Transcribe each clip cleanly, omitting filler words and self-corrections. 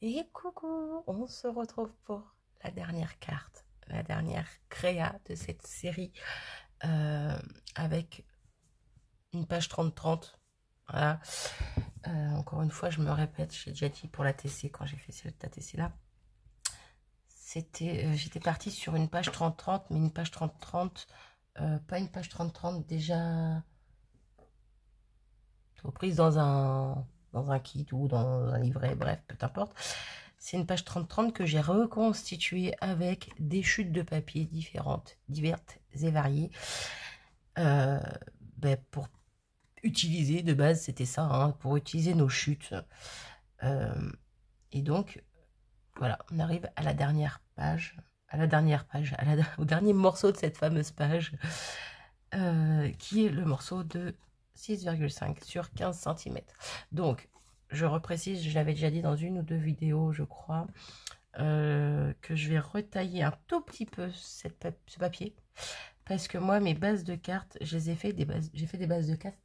Et coucou, on se retrouve pour la dernière carte, la dernière créa de cette série avec une page 30-30. Voilà. Encore une fois, je me répète, j'ai déjà dit pour la TC, quand j'ai fait cette TC là, j'étais partie sur une page 30-30, mais une page 30-30, pas une page 30-30 déjà reprise dans un kit ou dans un livret, bref, peu importe. C'est une page 30-30 que j'ai reconstituée avec des chutes de papier différentes, diverses et variées. Pour utiliser, de base, c'était ça, hein, pour utiliser nos chutes. Et donc, voilà, on arrive à la dernière page, au dernier morceau de cette fameuse page, qui est le morceau de 6,5 sur 15 cm. Donc, je reprécise, je l'avais déjà dit dans une ou deux vidéos, je crois, que je vais retailler un tout petit peu ce papier, parce que moi, mes bases de cartes, j'ai fait des bases de cartes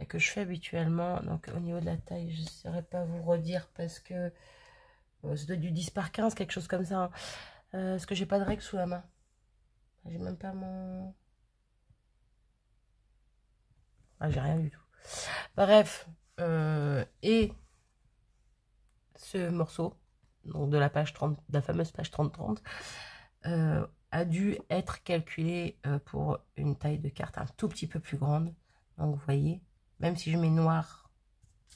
que je fais habituellement. Donc, au niveau de la taille, je ne saurais pas vous redire, parce que ça doit être du 10 par 15, quelque chose comme ça, hein. Parce que j'ai pas de règle sous la main. J'ai même pas mon... Ah, j'ai rien du tout. Bref, et ce morceau, donc de la page 30, de la fameuse page 30-30, a dû être calculé pour une taille de carte un tout petit peu plus grande. Donc vous voyez, même si je mets noir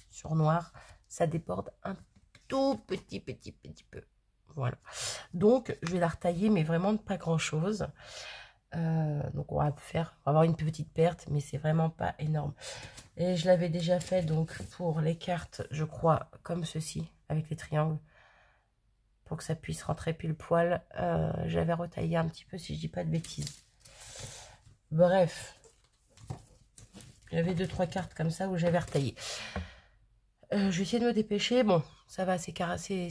sur noir, ça déborde un tout petit peu. Voilà. Donc je vais la retailler, mais vraiment pas grand chose. Donc on va avoir une petite perte, mais c'est vraiment pas énorme. Et je l'avais déjà fait donc pour les cartes, je crois, comme ceci, avec les triangles, pour que ça puisse rentrer pile poil. J'avais retaillé un petit peu, si je dis pas de bêtises. Bref, j'avais 2-3 cartes comme ça où j'avais retaillé. Je vais essayer de me dépêcher. Bon, ça va, ces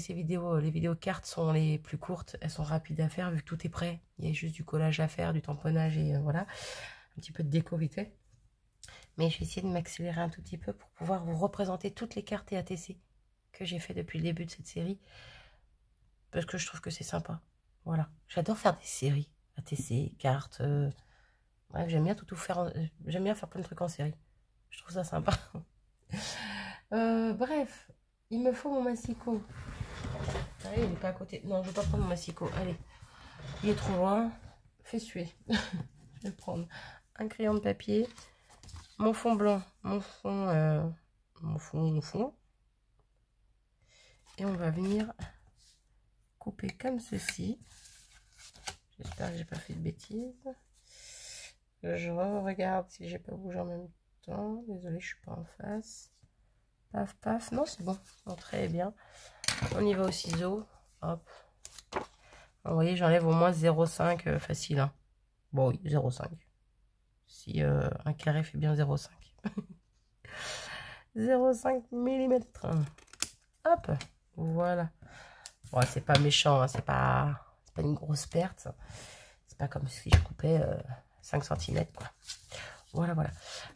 vidéos, les vidéos cartes sont les plus courtes. Elles sont rapides à faire vu que tout est prêt. Il y a juste du collage à faire, du tamponnage et voilà. Un petit peu de déco vite fait. Mais je vais essayer de m'accélérer un tout petit peu pour pouvoir vous représenter toutes les cartes et ATC que j'ai fait depuis le début de cette série. Parce que je trouve que c'est sympa. Voilà. J'adore faire des séries. ATC, cartes. Bref, j'aime bien tout faire. J'aime bien faire plein de trucs en série. Je trouve ça sympa. Bref, il me faut mon massicot. Allez, il n'est pas à côté. Non, je ne vais pas prendre mon massicot. Allez, il est trop loin. Fais suer. Je vais prendre un crayon de papier, mon fond blanc, mon fond. Et on va venir couper comme ceci. J'espère que j'ai pas fait de bêtises. Je regarde si j'ai pas bougé en même temps. Désolée, je suis pas en face. Paf, paf. Non, c'est bon. Bon, très bien. On y va au ciseau. Hop. Vous voyez, j'enlève au moins 0,5 facile. Hein. Bon, oui, 0,5. Si un carré fait bien 0,5. 0,5 mm. Hop. Voilà. Bon, c'est pas méchant. Hein, c'est pas une grosse perte. C'est pas comme si je coupais 5 cm. Quoi. Voilà, voilà.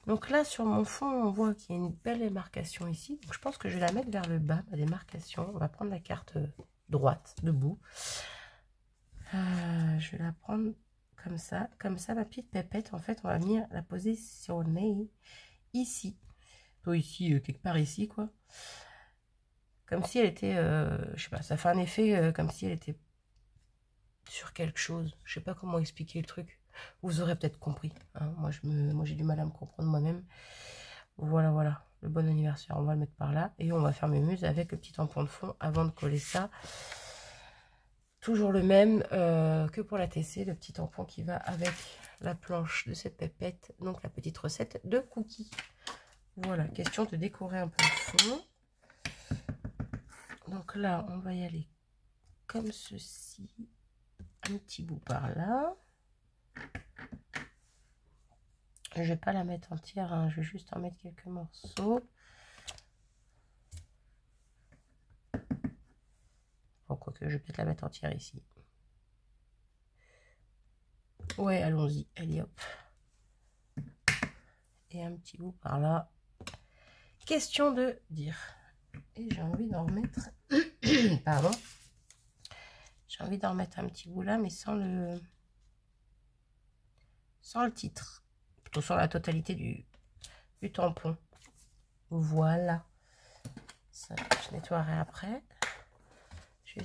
Donc là, sur mon fond, on voit qu'il y a une belle démarcation ici. Donc je pense que je vais la mettre vers le bas, ma démarcation. On va prendre la carte droite, debout. Je vais la prendre comme ça, ma petite pépette. En fait, on va venir la positionner ici. Plutôt ici, quelque part ici, quoi. Comme si elle était, je sais pas, ça fait un effet comme si elle était sur quelque chose. Je sais pas comment expliquer le truc. Vous aurez peut-être compris. Hein. Moi, j'ai du mal à me comprendre moi-même. Voilà, voilà. Le bon anniversaire, on va le mettre par là. Et on va faire mes muses avec le petit tampon de fond avant de coller ça. Toujours le même que pour la TC, le petit tampon qui va avec la planche de cette pépette. Donc la petite recette de cookies. Voilà, question de décorer un peu le fond. Donc là, on va y aller comme ceci. Un petit bout par là. Je ne vais pas la mettre entière, hein, je vais juste en mettre quelques morceaux. Bon, quoique, je vais peut-être la mettre entière ici. Ouais, allons-y. Allez, hop. Et un petit bout par là. Question de dire. Et j'ai envie d'en remettre... Pardon. J'ai envie d'en remettre un petit bout là, mais sans le titre. Plutôt sur la totalité du tampon. Voilà. Ça, je nettoierai après. Je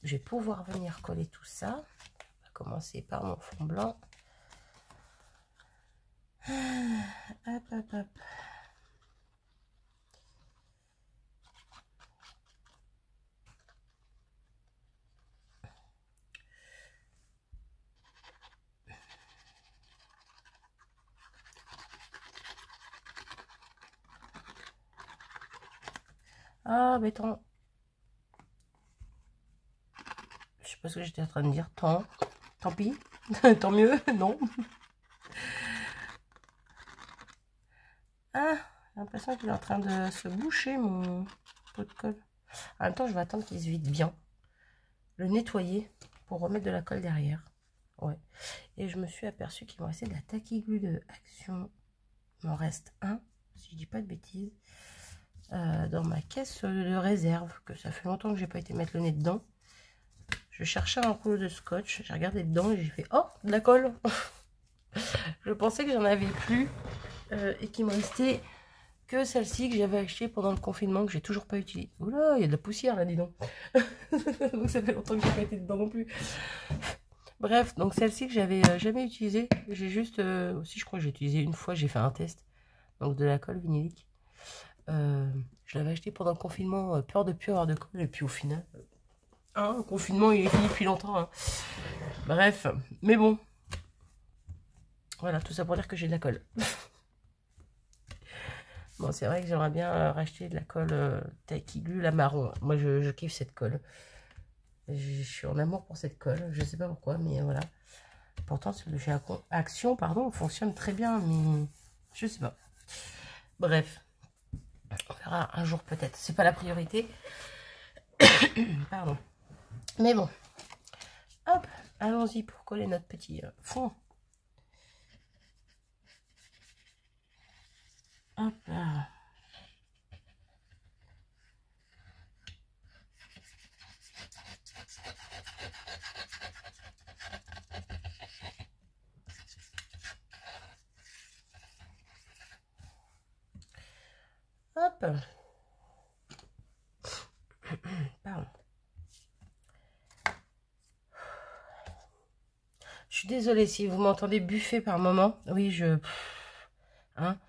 vais pouvoir venir coller tout ça. On va commencer par mon fond blanc. Hop, hop, hop. Ah, béton. Je sais pas ce que j'étais en train de dire. Tant pis. Tant mieux. Non. Ah, j'ai l'impression qu'il est en train de se boucher, mon pot de colle. En même temps, je vais attendre qu'il se vide bien. Le nettoyer pour remettre de la colle derrière. Ouais. Et je me suis aperçue qu'il me restait de la tacky-glue de Action. Il m'en reste un, si je dis pas de bêtises, dans ma caisse de réserve, que ça fait longtemps que j'ai pas été mettre le nez dedans. Je cherchais un rouleau de scotch, j'ai regardé dedans et j'ai fait oh, de la colle. Je pensais que j'en avais plus et qu'il me restait que celle-ci que j'avais achetée pendant le confinement, que j'ai toujours pas utilisée. Oula, il y a de la poussière là, dis donc. Donc ça fait longtemps que j'ai pas été dedans non plus. Bref, donc celle-ci que j'avais jamais utilisée, j'ai juste aussi, je crois que j'ai utilisé une fois, j'ai fait un test, donc de la colle vinylique. Je l'avais acheté pendant le confinement, peur de plus avoir de colle, et puis au final, le confinement il est fini depuis longtemps. Hein. Bref, mais bon, voilà, tout ça pour dire que j'ai de la colle. Bon, c'est vrai que j'aimerais bien racheter de la colle Tacky Glue, la marron. Moi, je kiffe cette colle. Je suis en amour pour cette colle. Je sais pas pourquoi, mais voilà. Pourtant, celle de chez Action, pardon, fonctionne très bien, mais je sais pas. Bref, on verra un jour peut-être. C'est pas la priorité. Pardon. Mais bon. Hop, allons-y pour coller notre petit fond. Hop là. Hop. Pardon. Je suis désolée si vous m'entendez buffer par moment. Oui, hein.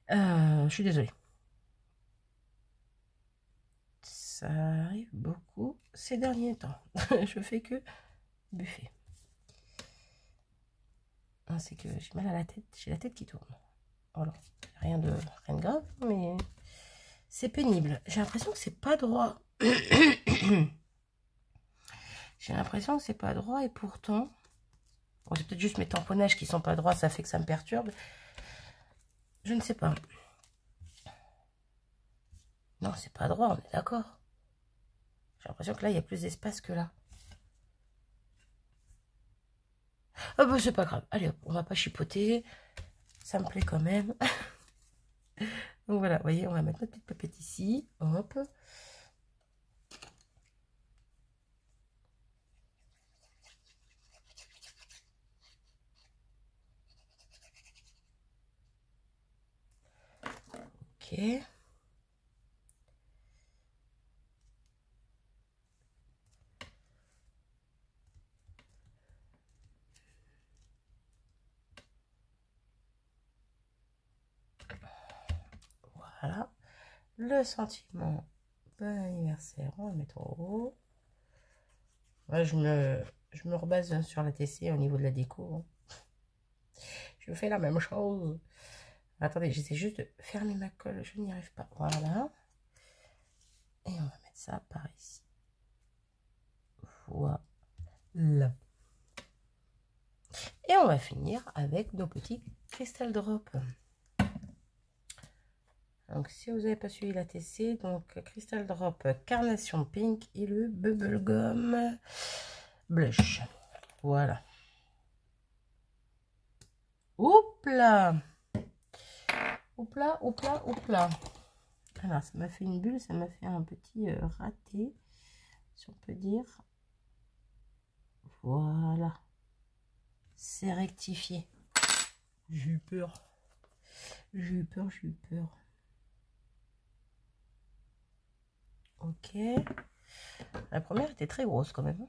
Je suis désolée. Ça arrive beaucoup ces derniers temps. Je fais que buffer. C'est que j'ai mal à la tête. J'ai la tête qui tourne. Voilà. Rien de grave, mais c'est pénible. J'ai l'impression que c'est pas droit. J'ai l'impression que c'est pas droit et pourtant... Bon, c'est peut-être juste mes tamponnages qui sont pas droits, ça fait que ça me perturbe. Je ne sais pas. Non, c'est pas droit, on est d'accord. J'ai l'impression que là, il y a plus d'espace que là. Ah bah, c'est pas grave. Allez hop, on va pas chipoter. Ça me plaît quand même. Donc voilà, vous voyez, on va mettre notre petite papette ici. Hop. Ok. Voilà. Le sentiment bon anniversaire, on va le mettre en haut. Ouais, je me rebase sur la TC au niveau de la déco. Hein. Je fais la même chose. Attendez, j'essaie juste de fermer ma colle. Je n'y arrive pas. Voilà. Et on va mettre ça par ici. Voilà. Et on va finir avec nos petits Crystal Drop. Donc, si vous n'avez pas suivi la TC, donc Crystal Drop Carnation Pink et le Bubblegum Blush. Voilà. Oups là. Oups là, oups là, oups là. Alors, ça m'a fait une bulle, ça m'a fait un petit raté, si on peut dire. Voilà. C'est rectifié. J'ai eu peur. J'ai eu peur, j'ai eu peur. Ok. La première était très grosse quand même.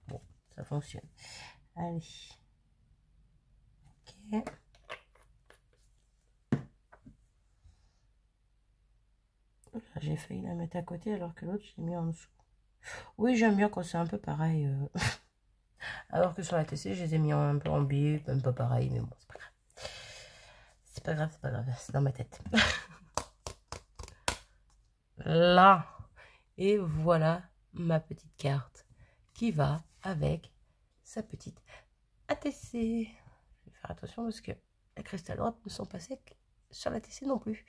Bon, ça fonctionne. Allez. Ok. J'ai failli la mettre à côté alors que l'autre, j'ai mis en dessous. Oui, j'aime bien quand c'est un peu pareil. Alors que sur la TC, je les ai mis un peu en biais, même pas pareil, mais bon, c'est pas grave. C'est pas grave, c'est pas grave, c'est dans ma tête. Là. Et voilà ma petite carte qui va avec sa petite ATC. Je vais faire attention parce que les cristal drops ne sont pas secs sur la TC non plus.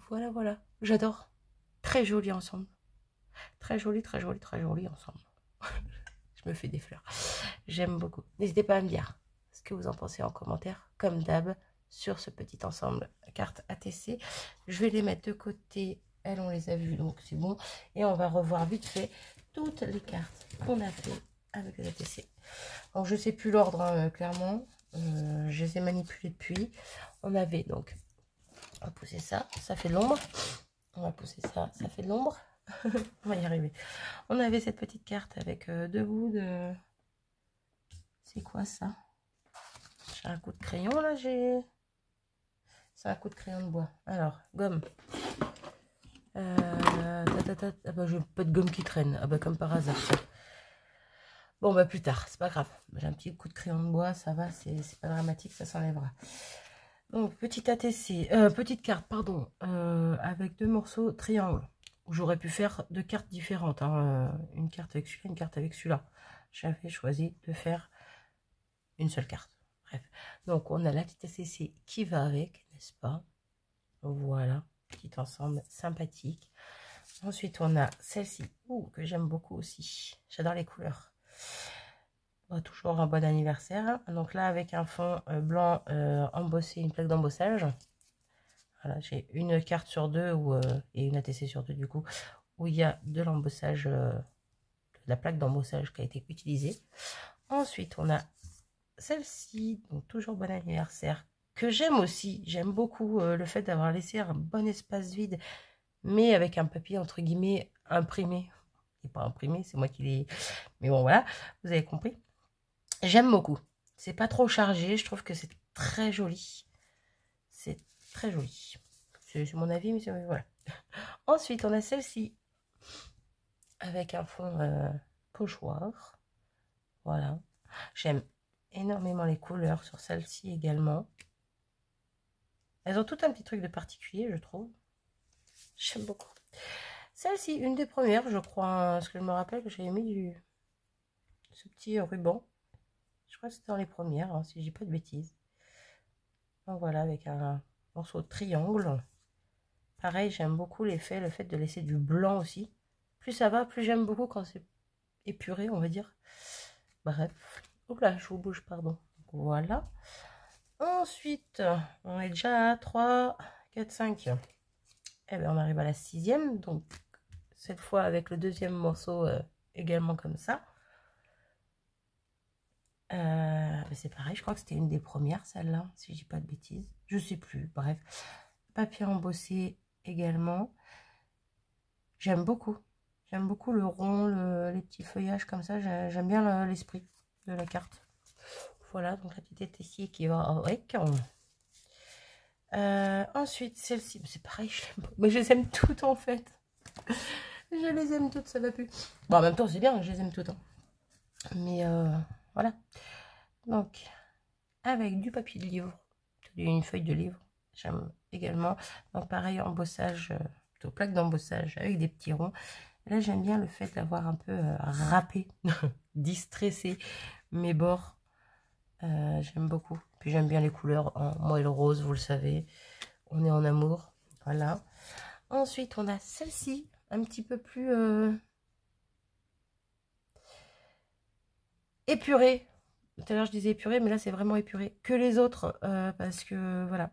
Voilà, voilà. J'adore. Très joli ensemble. Très joli, très joli, très joli ensemble. Je me fais des fleurs. J'aime beaucoup. N'hésitez pas à me dire ce que vous en pensez en commentaire, comme d'hab, sur ce petit ensemble carte ATC. Je vais les mettre de côté. Elles, on les a vues, donc c'est bon. Et on va revoir vite fait toutes les cartes qu'on a fait avec les ATC. Donc, je ne sais plus l'ordre, hein, clairement. Je les ai manipulés depuis. On avait donc... On va pousser ça. Ça fait de l'ombre. On va pousser ça. Ça fait de l'ombre. On va y arriver. On avait cette petite carte avec deux bouts de... C'est quoi ça? J'ai un coup de crayon là, c'est un coup de crayon de bois. Alors, gomme. Ah bah, j'ai pas de gomme qui traîne. Ah bah, comme par hasard. Ça. Bon, bah, plus tard, c'est pas grave. J'ai un petit coup de crayon de bois, ça va, c'est pas dramatique, ça s'enlèvera. Donc, petite ATC, petite carte, pardon, avec deux morceaux triangles. J'aurais pu faire deux cartes différentes. Hein, une carte avec celui-là, une carte avec celui-là. J'avais choisi de faire une seule carte. Bref, donc on a la petite ACC qui va avec, n'est-ce pas? Voilà, petit ensemble sympathique. Ensuite, on a celle-ci, que j'aime beaucoup aussi. J'adore les couleurs. Bon, toujours un bon anniversaire. Donc là, avec un fond blanc embossé, une plaque d'embossage. Voilà, j'ai une carte sur deux et une ATC sur deux, du coup, où il y a de l'embossage, de la plaque d'embossage qui a été utilisée. Ensuite, on a celle-ci, donc toujours bon anniversaire, que j'aime aussi. J'aime beaucoup le fait d'avoir laissé un bon espace vide, mais avec un papier entre guillemets imprimé. Et pas imprimé, c'est moi qui l'ai. Mais bon, voilà, vous avez compris. J'aime beaucoup. C'est pas trop chargé, je trouve que c'est très joli. C'est très joli. C'est mon avis, mais voilà. Ensuite, on a celle-ci avec un fond pochoir. Voilà. J'aime énormément les couleurs sur celle-ci également. Elles ont tout un petit truc de particulier, je trouve. J'aime beaucoup. Celle-ci, une des premières, je crois, parce que je me rappelle que j'avais mis ce petit ruban. Je crois que c'était dans les premières, hein, si je dis pas de bêtises. Donc voilà, avec un morceau de triangle. Pareil, j'aime beaucoup l'effet, le fait de laisser du blanc aussi. Plus ça va, plus j'aime beaucoup quand c'est épuré, on va dire. Bref. Oula, je vous bouge, pardon. Voilà. Ensuite, on est déjà à 3, 4, 5. Eh bien, on arrive à la 6e. Donc, cette fois avec le deuxième morceau également comme ça. C'est pareil, je crois que c'était une des premières, celle-là, si je dis pas de bêtises. Je sais plus, bref. Papier embossé également. J'aime beaucoup. J'aime beaucoup le rond, les petits feuillages comme ça. J'aime bien l'esprit de la carte. Voilà, donc la petite étaissier qui va avec. Ensuite, celle-ci, c'est pareil, mais je les aime toutes en fait. Je les aime toutes, ça va plus. Bon, en même temps, c'est bien, je les aime toutes. Hein. Mais voilà. Donc, avec du papier de livre, une feuille de livre, j'aime également. Donc, pareil, embossage, plutôt plaque d'embossage avec des petits ronds. Là, j'aime bien le fait d'avoir un peu râpé, distressé mes bords. J'aime beaucoup. Puis j'aime bien les couleurs. Hein. Moi et le rose, vous le savez. On est en amour. Voilà. Ensuite, on a celle-ci, un petit peu plus épurée. Tout à l'heure, je disais épuré, mais là, c'est vraiment épuré. Que les autres, parce que, voilà.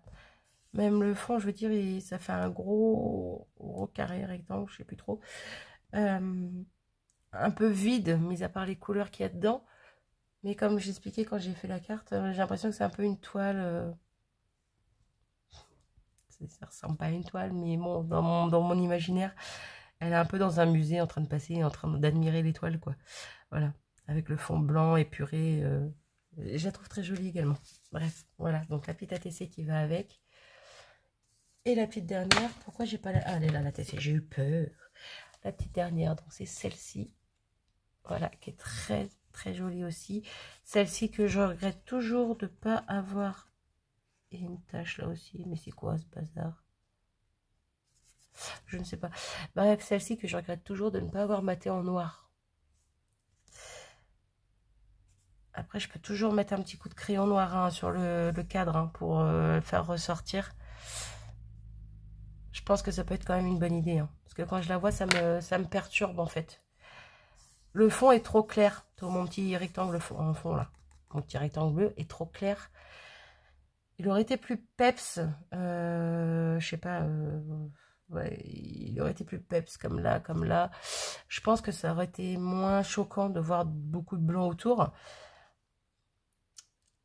Même le fond, je veux dire, ça fait un gros carré rectangle, je sais plus trop. Un peu vide, mis à part les couleurs qu'il y a dedans. Mais comme j'expliquais quand j'ai fait la carte, j'ai l'impression que c'est un peu une toile. Ça ressemble pas à une toile, mais bon, dans mon imaginaire, elle est un peu dans un musée en train de passer, en train d'admirer l'étoile, quoi. Voilà, avec le fond blanc épuré. Je la trouve très jolie également. Bref, voilà, donc la petite ATC qui va avec. Et la petite dernière, pourquoi j'ai pas la... Ah, elle est là, la ATC, j'ai eu peur. La petite dernière, donc c'est celle-ci. Voilà, qui est très, très jolie aussi. Celle-ci que je regrette toujours de ne pas avoir... Et une tache là aussi, mais c'est quoi ce bazar? Je ne sais pas. Bref, celle-ci que je regrette toujours de ne pas avoir maté en noir. Après, je peux toujours mettre un petit coup de crayon noir hein, sur le cadre hein, pour faire ressortir. Je pense que ça peut être quand même une bonne idée. Hein, parce que quand je la vois, ça me perturbe en fait. Le fond est trop clair. Mon petit rectangle en fond là. Mon petit rectangle bleu est trop clair. Il aurait été plus peps. Je sais pas. Ouais, il aurait été plus peps comme là, comme là. Je pense que ça aurait été moins choquant de voir beaucoup de blanc autour.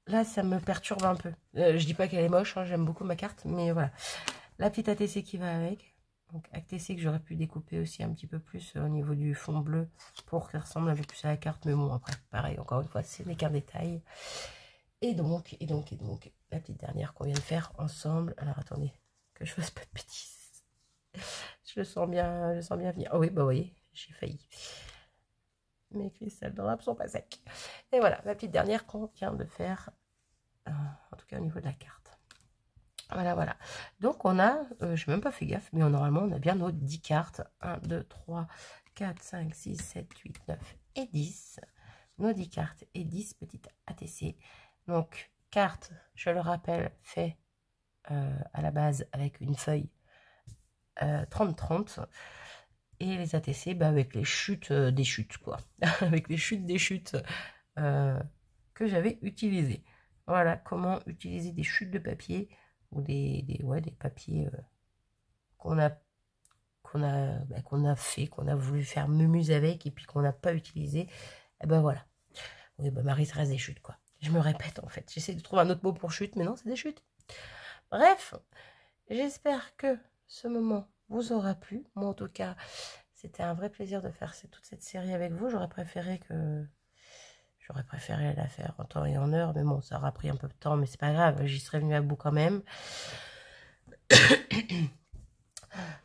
Là, ça me perturbe un peu. Je dis pas qu'elle est moche, hein, j'aime beaucoup ma carte, mais voilà. La petite ATC qui va avec. Donc ATC que j'aurais pu découper aussi un petit peu plus au niveau du fond bleu pour qu'elle ressemble un peu plus à la carte. Mais bon, après, pareil, encore une fois, ce n'est qu'un détail. Et donc, la petite dernière qu'on vient de faire ensemble. Alors attendez, que je fasse pas de bêtises. Je le sens bien venir. Oh oui, bah vous voyez, j'ai failli. Mes cristals de rap sont pas secs. Et voilà, la petite dernière qu'on vient de faire, en tout cas au niveau de la carte. Voilà, voilà. Donc on a, je n'ai même pas fait gaffe, mais normalement on a bien nos 10 cartes. 1, 2, 3, 4, 5, 6, 7, 8, 9 et 10. Nos 10 cartes et 10 petites ATC. Donc, carte, je le rappelle, fait à la base avec une feuille 30-30. Et les ATC, bah, avec les chutes des chutes, quoi. Avec les chutes des chutes que j'avais utilisées. Voilà comment utiliser des chutes de papier ou des papiers qu'on a fait, qu'on a voulu faire mumuse avec et puis qu'on n'a pas utilisé. Et ben voilà. Oui, bah Marie, ça reste des chutes, quoi. Je me répète, en fait. J'essaie de trouver un autre mot pour chute, mais non, c'est des chutes. Bref, j'espère que ce moment vous aura plu. Moi, en tout cas, c'était un vrai plaisir de faire toute cette série avec vous. J'aurais préféré la faire en temps et en heure, mais bon, ça aura pris un peu de temps, mais c'est pas grave, j'y serais venue à bout quand même.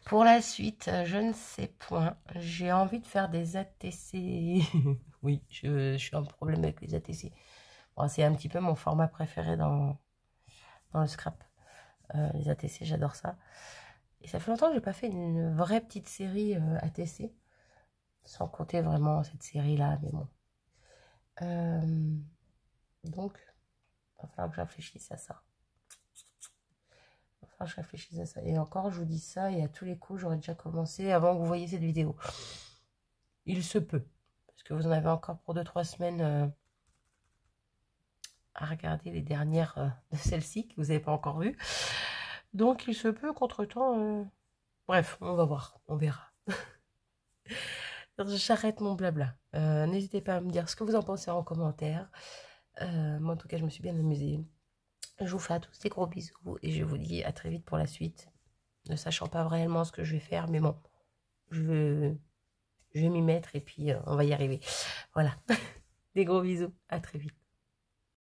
Pour la suite, je ne sais point. J'ai envie de faire des ATC. Oui, je suis en problème avec les ATC. Bon, c'est un petit peu mon format préféré dans le scrap. Les ATC, j'adore ça. Et ça fait longtemps que je n'ai pas fait une vraie petite série ATC. Sans compter vraiment cette série-là, mais bon. Donc, il va falloir que je réfléchisse à ça. Je réfléchisse à ça. Et encore, je vous dis ça, et à tous les coups, j'aurais déjà commencé avant que vous voyiez cette vidéo. Il se peut. Parce que vous en avez encore pour 2-3 semaines à regarder les dernières de celle-ci, que vous n'avez pas encore vues. Donc, il se peut qu'entre-temps... Bref, on va voir. On verra. J'arrête mon blabla. N'hésitez pas à me dire ce que vous en pensez en commentaire. Moi, en tout cas, je me suis bien amusée. Je vous fais à tous des gros bisous et je vous dis à très vite pour la suite. Ne sachant pas réellement ce que je vais faire, mais bon, je vais m'y mettre et puis on va y arriver. Voilà. Des gros bisous. À très vite.